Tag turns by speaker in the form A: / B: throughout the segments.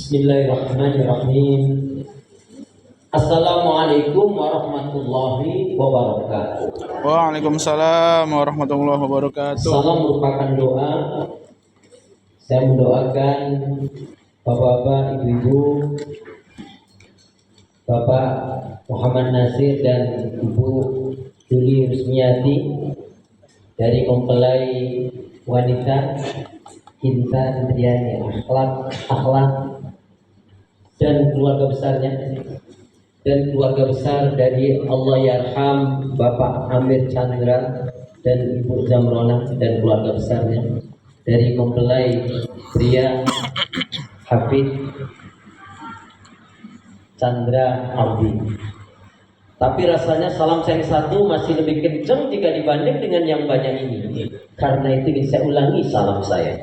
A: Bismillahirrahmanirrahim. Assalamualaikum warahmatullahi wabarakatuh.
B: Waalaikumsalam warahmatullahi wabarakatuh.
A: Salam merupakan doa. Saya mendoakan bapak-bapak, ibu-ibu, Bapak Muhammad Nasir dan Ibu Juli Rusmiati dari mempelai wanita Cinta Indriani akhlak dan keluarga besarnya dan keluarga besar dari Allah Yarham Bapak Amir Chandra dan Ibu Zamrona dan keluarga besarnya, dari mempelai pria Hafid Chandra Abdi. Tapi rasanya salam saya satu masih lebih kencang jika dibanding dengan yang banyak ini. Karena itu saya ulangi salam saya.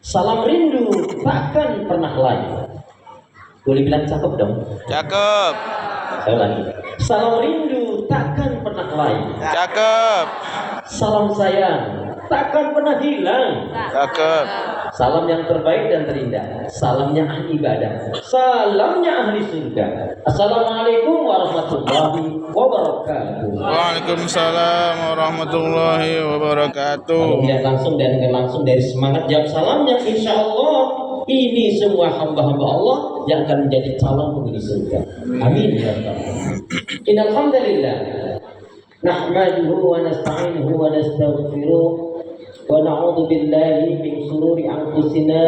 A: Salam rindu takkan pernah lain. Boleh bilang cakep dong?
B: Cakep.
A: Saya ulangi. Salam rindu takkan pernah lain.
B: Cakep.
A: Salam sayang takkan pernah hilang.
B: Cakep.
A: Salam yang terbaik dan terindah. Salamnya ahli ibadah. Salamnya ahli surga. Assalamualaikum warahmatullahi wabarakatuh.
B: Waalaikumsalam warahmatullahi wabarakatuh.
A: Kalau tidak langsung dan tidak langsung dari semangat jawab salamnya, insya Allah ini semua hamba-hamba Allah yang akan menjadi calon penghuni surga. Amin ya rabbal alamin. Innal hamdalillah nahmaduhu wa nasta'inuhu wa nastaghfiruh wa na'udzu billahi min shururi anfusina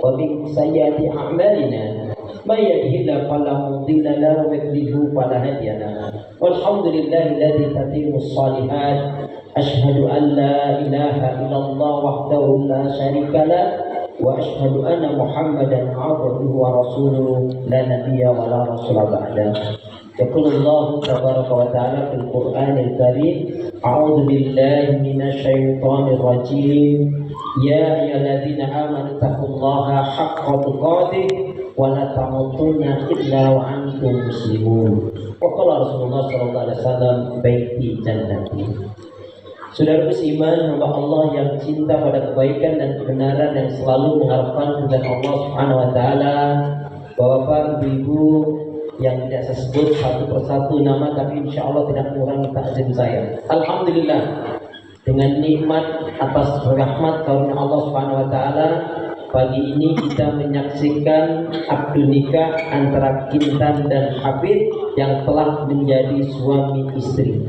A: wa min sayyiati a'malina. May yahdihillahu fala mudilla lahu wa may yudlil fala hadiya lahu. Walhamdulillahilladzi tatimmu shalihat. Asyhadu an la ilaha illallah wahdahu la syarika lah wa asyhadu anna Muhammadan abduhu wa rasuluhu la nabiyya wa la rasula ba'da. Yaqulullahu tabaraka wa ta'ala fil Qur'anil Karim, a'udzu billahi minasy syaithanir rajim. Ya ayyuhalladzina amanu taqullaha haqqa tuqatih wa la tamutunna illa wa antum muslimun. Wa qala Rasulullah sallallahu alaihi wasallam, baiti jannati. Saudara beriman, hamba Allah yang cinta pada kebaikan dan kebenaran, yang selalu mengharapkan ridha Allah Subhanahu wa taala. Bapak, Ibu yang tidak saya sebut satu persatu nama, tapi insya Allah tidak mengurangi takzim saya. Alhamdulillah, dengan nikmat atas rahmat karunia Allah Subhanahu wa taala, pagi ini kita menyaksikan akad nikah antara Kintan dan Hafid yang telah menjadi suami istri.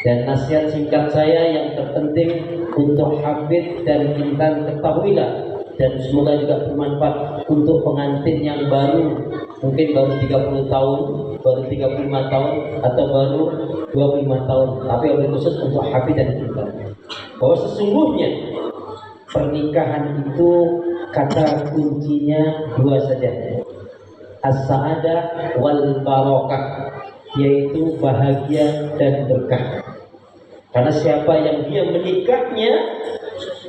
A: Dan nasihat singkat saya yang terpenting untuk Hafid dan Kintan, ketahuilah dan semoga juga bermanfaat untuk pengantin yang baru, mungkin baru 30 tahun, baru 35 tahun, atau baru 25 tahun, tapi lebih khusus untuk Hafid dan Kintan, bahwa sesungguhnya pernikahan itu kata kuncinya dua saja, as-sa'adah wal barakah, yaitu bahagia dan berkah. Karena siapa yang dia menikahnya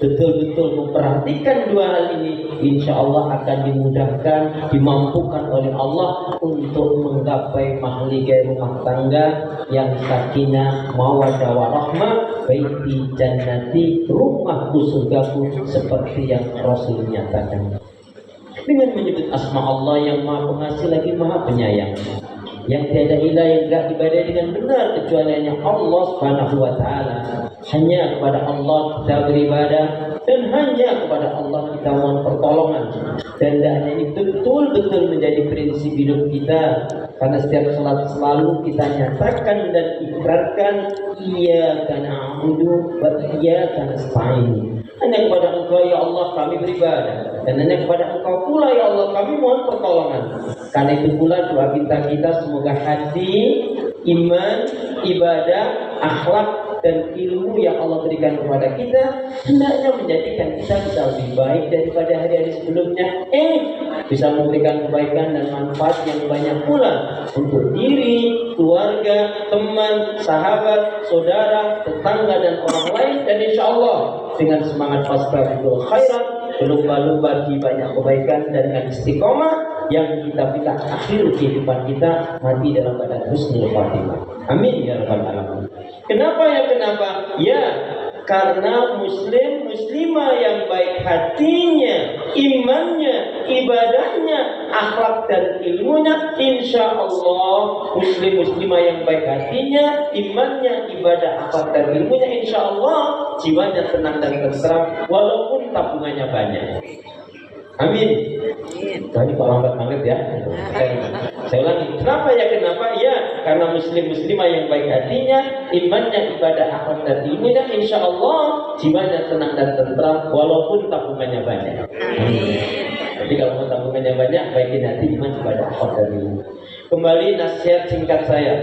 A: betul-betul memperhatikan dua hal ini, insya Allah akan dimudahkan, dimampukan oleh Allah untuk menggapai mahligai rumah tangga yang sakinah, mawaddah warahmah, baiti jannati, rumahku surgaku, seperti yang Rasul nyatakan. Dengan menyebut asma Allah yang maha pengasih lagi maha penyayang, yang tiada ilah yang tidak ibadah dengan benar kecuali hanya Allah Subhanahu wa taala. Hanya kepada Allah kita beribadah dan hanya kepada Allah kita mohon pertolongan. Dan hanya ini betul-betul menjadi prinsip hidup kita. Karena setiap salat selalu kita nyatakan dan ikrarkan, iyyaka na'budu wa iyyaka nasta'in. Hanya kepada Engkau ya Allah kami beribadah, dan hanya kepada Engkau pula ya Allah kami mohon pertolongan. Karena itu pula doa kita semoga hati, iman, ibadah, akhlak dan ilmu yang Allah berikan kepada kita hendaknya menjadikan kita bisa lebih baik daripada hari-hari sebelumnya, bisa memberikan kebaikan dan manfaat yang banyak pula untuk diri, keluarga, teman, sahabat, saudara, tetangga dan orang lain. Dan insya Allah dengan semangat fastabiqul khairat, berlomba-lomba di banyak kebaikan dan dengan istiqomah yang kita pilih akhir kehidupan kita mati dalam keadaan husnul khatimah. Amin ya rabbal alamin. Kenapa ya? Kenapa? Ya, karena muslim muslimah yang baik hatinya, imannya, ibadahnya akhlak dan ilmunya, insya Allah muslimah yang baik hatinya, imannya, ibadah, akhlak dan ilmunya, insya Allah jiwanya tenang dan tentram walaupun tabungannya banyak. Amin. Tadi kok lambat banget ya. Saya ulangi. Kenapa ya? Kenapa ya? Karena muslimah yang baik hatinya, imannya, ibadah, akhlak dan ilmunya, insya Allah jiwanya tenang dan tentram walaupun tabungannya banyak. Jadi kalau mau tabungannya banyak, baikin hati, iman, ibadah, akhlak dan ilmu. Kembali nasihat singkat saya.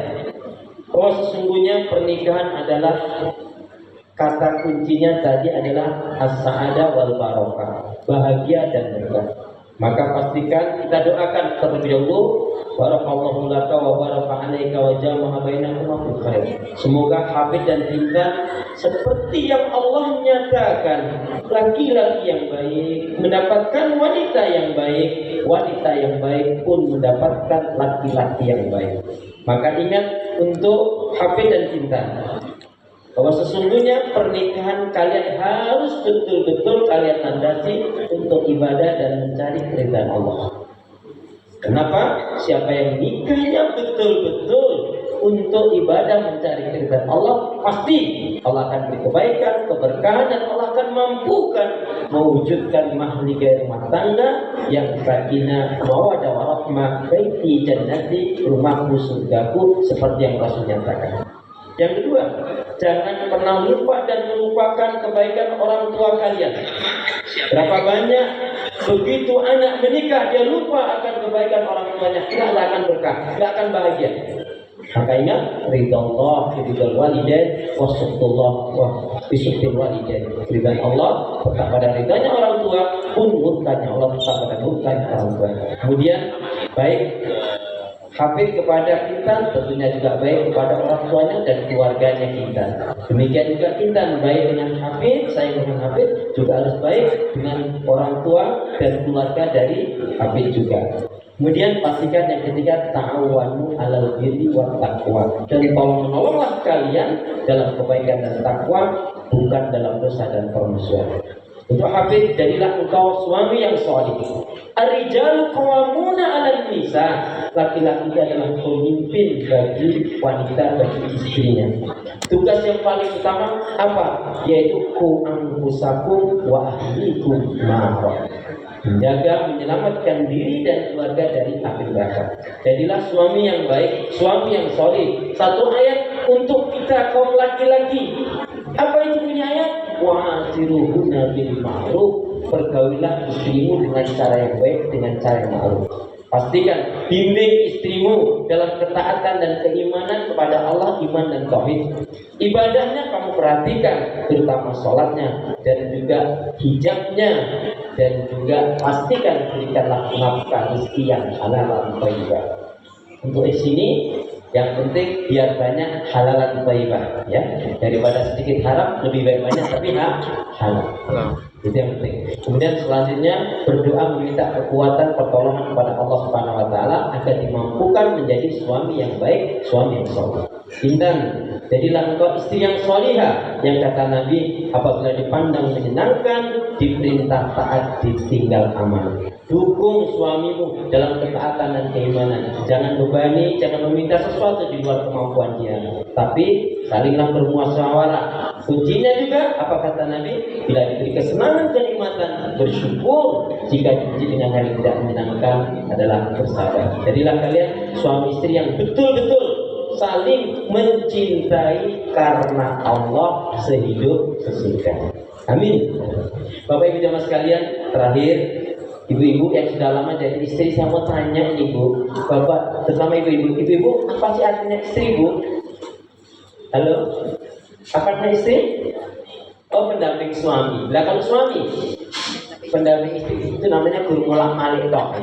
A: Oh, sesungguhnya pernikahan adalah, kata kuncinya tadi adalah as-sa'adah wal barokah, bahagia dan berkah. Maka pastikan kita doakan terlebih dahulu, barakallahu laka wa baraka alaika wa jama'a bainakuma fil khair. Semoga Habib dan Intan seperti yang Allah nyatakan, laki-laki yang baik mendapatkan wanita yang baik, wanita yang baik pun mendapatkan laki-laki yang baik. Maka ingat untuk Habib dan Intan, bahwa sesungguhnya pernikahan kalian harus betul-betul kalian landasi untuk ibadah dan mencari keridhaan Allah. Kenapa? Siapa yang nikahnya betul-betul untuk ibadah mencari keridhaan Allah, pasti Allah akan beri kebaikan, keberkahan, dan Allah akan mampukan mewujudkan mahligai rumah tangga yang sakinah, mawaddah warahmah, baiti jannati, rumahku surgaku, seperti yang Rasul nyatakan. Yang kedua, jangan pernah lupa dan melupakan kebaikan orang tua kalian. Berapa banyak begitu anak menikah dia lupa akan kebaikan orang tuanya, tidak akan berkah, tidak akan bahagia. Maka ingat, ridha Allah, ridha walidain, wasutullah, wa bisuktil walidain. Ridha Allah tetap pada ridhanya orang tua, pun murkanya Allah tetap pada murkanya orang tua. Kemudian baik Habib kepada Intan, tentunya juga baik kepada orang tuanya dan keluarganya Intan. Demikian juga Intan baik dengan Habib, saya dengan Habib juga harus baik dengan orang tua dan keluarga dari Habib juga. Kemudian pastikan yang ketiga, ta'awanu alal birri wat taqwa. Dan tolong menolonglah kalian dalam kebaikan dan takwa, bukan dalam dosa dan permusuhan. Untuk Habib, jadilah engkau suami yang saleh. Ar-rijalu qawwamuna 'alan nisa. Laki-laki adalah pemimpin bagi wanita, bagi istrinya. Tugas yang paling utama apa? Yaitu qu anfusakum wa ahlikum nara. Menjaga, menyelamatkan diri dan keluarga dari api neraka. Jadilah suami yang baik, suami yang saleh. Satu ayat untuk kita kaum laki-laki. Apa itu punya ayat? Wa'asiruhunna bil ma'ruf. Pergaulilah istrimu dengan cara yang baik, dengan cara yang ma'ruf. Pastikan bimbing istrimu dalam ketaatan dan keimanan kepada Allah, iman dan tauhid. Ibadahnya kamu perhatikan, terutama sholatnya dan juga hijabnya, dan juga pastikan berikanlah nafkah rezeki yang halal dan thayyibah. Untuk di sini yang penting biar banyak halal dan thayyibah, ya. Daripada sedikit haram, lebih baik banyak tapi halal. Itu yang penting. Kemudian selanjutnya berdoa meminta kekuatan pertolongan kepada Allah Subhanahu wa taala agar dimampukan menjadi suami yang baik, suami yang saleh. Intan, jadilah engkau istri yang salihah, yang kata Nabi, apabila dipandang menyenangkan, diperintah taat, ditinggal aman. Dukung suamimu dalam ketaatan dan keimanan. Jangan bebani, jangan meminta sesuatu di luar kemampuan dia. Tapi salinglah bermusyawarah. Kuncinya juga apa kata Nabi? Bila diberi kesenangan kenikmatan, bersyukur. Jika diuji dengan hal yang tidak menyenangkan, adalah bersabar. Jadilah kalian suami istri yang betul-betul saling mencintai karena Allah sehidup sesudah. Amin. Bapak Ibu jamaah sekalian, terakhir, ibu-ibu yang sudah lama jadi istri, saya mau tanya ini Bu, Bapak, terutama ibu-ibu, apa sih artinya istri Bu? Halo? Apa artinya istri? Oh, pendamping suami. Lah kalau suami, pendamping istri itu namanya guru ngolak malik toh.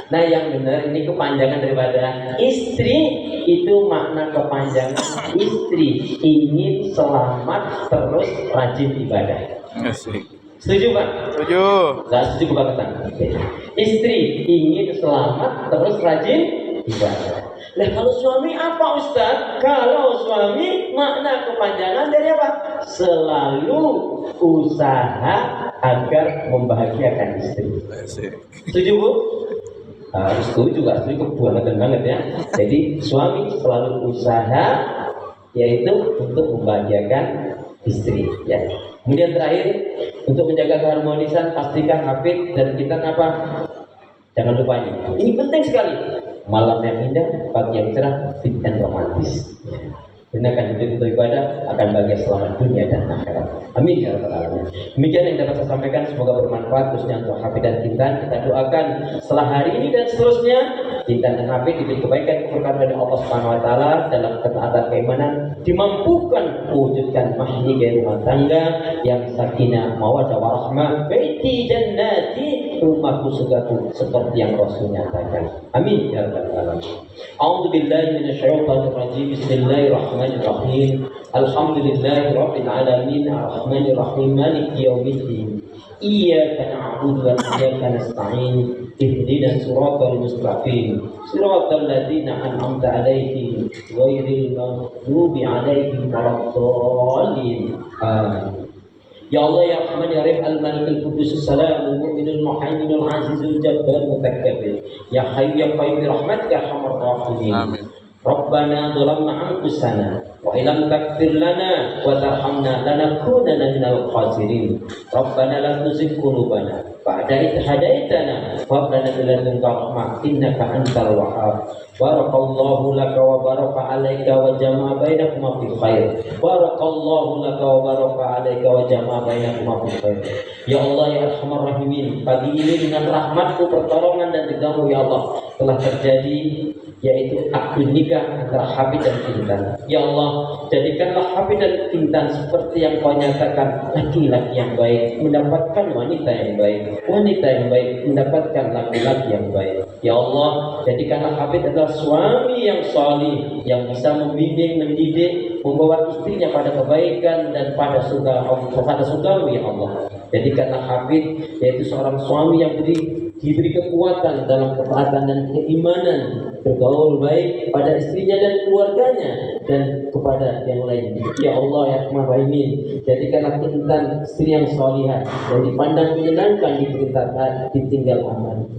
A: Nah yang benar ini kepanjangan daripada istri, itu makna kepanjangan istri ingin selamat terus rajin ibadah. Setuju Pak?
B: Setuju.
A: Nggak setuju buka ketan. Istri ingin selamat terus rajin ibadah. Nah kalau suami apa Ustaz? Kalau suami makna kepanjangan dari apa? Selalu usaha agar membahagiakan istri. Setuju Bu? Setuju kebangetan banget ya. Jadi suami selalu usaha yaitu untuk membahagiakan istri ya. Kemudian terakhir, untuk menjaga keharmonisan pastikan hafid dan kita apa? Jangan lupa ini penting sekali. Malam yang indah, pagi yang cerah, fit dan romantis. Gunakan hidup untuk ibadah, akan bahagia selamat dunia dan akhirat. Amin ya rabbal alamin. Demikian yang dapat saya sampaikan, semoga bermanfaat khususnya untuk Hafid dan Intan. Kita doakan setelah hari ini dan seterusnya Intan dan Hafid diberi kebaikan keberkahan dari Allah Subhanahu wa taala dalam ketaatan keimanan, dimampukan mewujudkan mahligai rumah tangga yang sakinah, mawaddah warahmah, baiti jannati, rumahku surgaku, seperti yang Rasul nyatakan. Amin ya rabbal alamin. A'udzu billahi minasyaitonir rajim. Bismillahirrahmanirrahim. Alhamdulillahi rabbil alamin, arrahmanir rahim, maliki yaumiddin. Iyyaka na'budu wa iyyaka nasta'in. Ihdinas siratal mustaqim. Siratal ladzina an'amta 'alaihim ghairil maghdubi 'alaihim waladdallin. Amin. Ya Allah ya Rahman ya Rahim, Al-Malik Al-Qudus As-Salam Al-Mu'min Al-Muhaymin Al-Aziz Al-Jabbar Al-Mutakabbir. Ya Hayy ya Qayyum bi rahmatika arhamar rahimin. Amin. Rabbana dhalamna anfusana wa illam taghfir lana wa tarhamna lanakunanna minal khasirin. Rabbana la tuzigh qulubana ba'da idh hadaitana wa hab lana min ladunka rahmah innaka antal wahhab. Barakallahu laka wa baraka alayka wa jama'a bainakuma fil khair. Barakallahu laka wa baraka alayka wa jama'a bainakuma fil khair. Ya Allah ya Arhamar Rahimin, pagi ini dengan rahmatmu, pertolongan dan tegamu ya Allah telah terjadi, yaitu akad nikah antara Hafid dan Intan. Ya Allah, jadikanlah Hafid dan Intan seperti yang Kau nyatakan, laki-laki yang baik mendapatkan wanita yang baik, wanita yang baik mendapatkan laki-laki yang baik. Ya Allah, jadikanlah Hafid adalah suami yang salih, yang bisa membimbing, mendidik, membawa istrinya pada kebaikan dan pada surga ya Allah. Jadikanlah Hafid yaitu seorang suami yang diberi kekuatan dalam ketaatan dan keimanan, bergaul baik pada istrinya dan keluarganya dan kepada yang lain. Ya Allah ya Rahman Rahimin, jadikanlah Intan istri yang salihah dan dipandang menyenangkan, diperintahkan, ditinggal aman.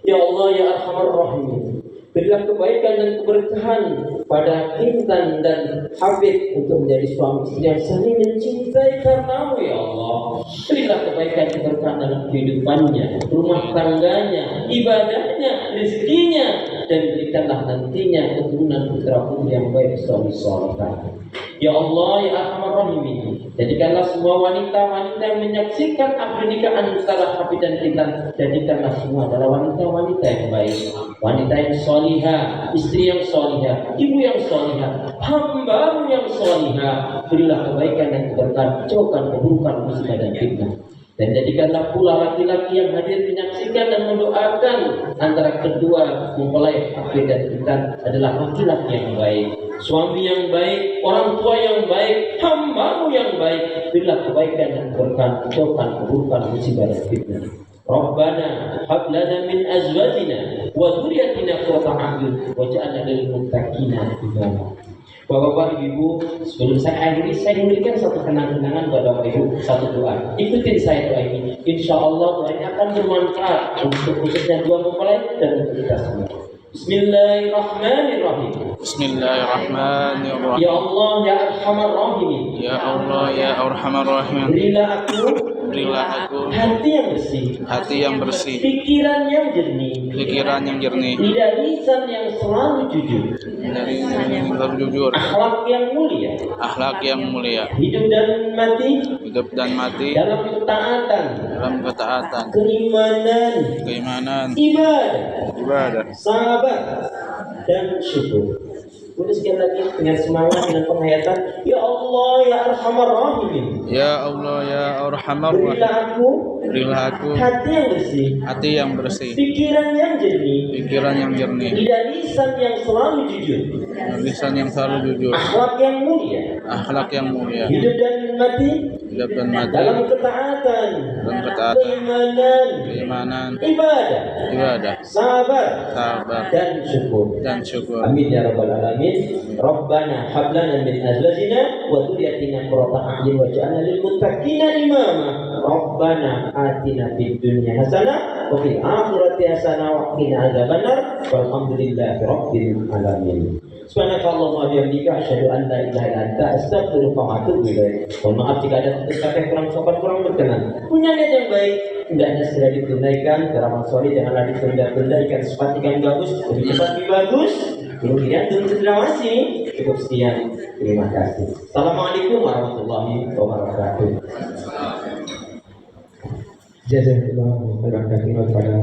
A: Ya Allah ya Arhamar Rahimin, berilah kebaikan dan keberkahan pada Intan dan Hafid untuk menjadi suami istri yang saling mencintai karena-Mu ya Allah. Berilah kebaikan keberkahan dalam kehidupannya, rumah tangganya, ibadahnya, rezekinya, dan berikanlah nantinya keturunan putra putri yang baik, salih-salihah. Ya Allah ya Arhamar Rahimin, jadikanlah semua wanita-wanita yang menyaksikan akad nikah antara Hafid dan Intan, jadikanlah semua adalah wanita-wanita yang baik, wanita yang salihah, istri yang salihah, ibu yang salihah, hamba-Mu yang salihah. Berilah kebaikan dan keberkahan, jauhkan keburukan, musibah dan fitnah. Dan jadikanlah pula laki-laki yang hadir menyaksikan dan mendoakan antara kedua mempelai Hafid dan Intan adalah laki-laki yang baik, suami yang baik, orang tua yang baik, hamba-Mu yang baik. Berilah kebaikan dan keberkahan, jauhkan keburukan, musibah dan fitnah. Rabbana hab lana min azwajina wa dhurriyyatina qurrata a'yun waj'alna lil muttaqina imama. Bapak-bapak, ibu, sebelum saya akhiri, saya memberikan satu kenang-kenangan buat Bapak Ibu, satu doa. Ikutin saya doa ini. Insya Allah doa ini akan bermanfaat untuk khususnya dua mempelai dan untuk kita semua. Bismillahirrahmanirrahim.
B: Bismillahirrahmanirrahim.
A: Ya Allah ya Arhamar Rahimin.
B: Ya Allah ya Arhamar Rahimin.
A: Berilah aku hati yang bersih, pikiran yang jernih, lidah lisan yang selalu jujur, akhlak yang mulia, hidup dan mati dalam ketaatan, keimanan, ibadah, sabar dan syukur. Kemudian sekali lagi dengan semangat, dengan penghayatan, Ya Allah ya Arhamar Rahimin.
B: Ya Allah ya Arhamar Rahimin. Berilah aku hati yang bersih, pikiran yang jernih, lidah lisan yang selalu jujur, akhlak yang mulia, hidup dan mati dalam ketaatan, keimanan, ibadah, sabar dan syukur. Amin ya rabbal alamin. Rabbana hab lana min azwajina wa dhurriyyatina qurrata a'yun waj'alna lil muttaqina imama. Rabbana atina fid dunya hasanah wa fil akhirati hasanah wa qina adzabannar. Walhamdulillahi rabbil alamin. Subhanakallahumma wa bihamdika asyhadu an la ilaha illa anta astaghfiruka wa atubu ilaik. Mohon maaf jika ada kata yang kurang sopan, kurang berkenan. Punya niat yang baik, hendaknya segera ditunaikan. Beramal soleh janganlah ditunda-tunda. Ikan cepat ikan gabus, lebih cepat lebih bagus. Kemudian tunggu masih. Cukup sekian. Terima kasih. Assalamualaikum warahmatullahi wabarakatuh.
A: Jazakallahu khairan katsiran kepada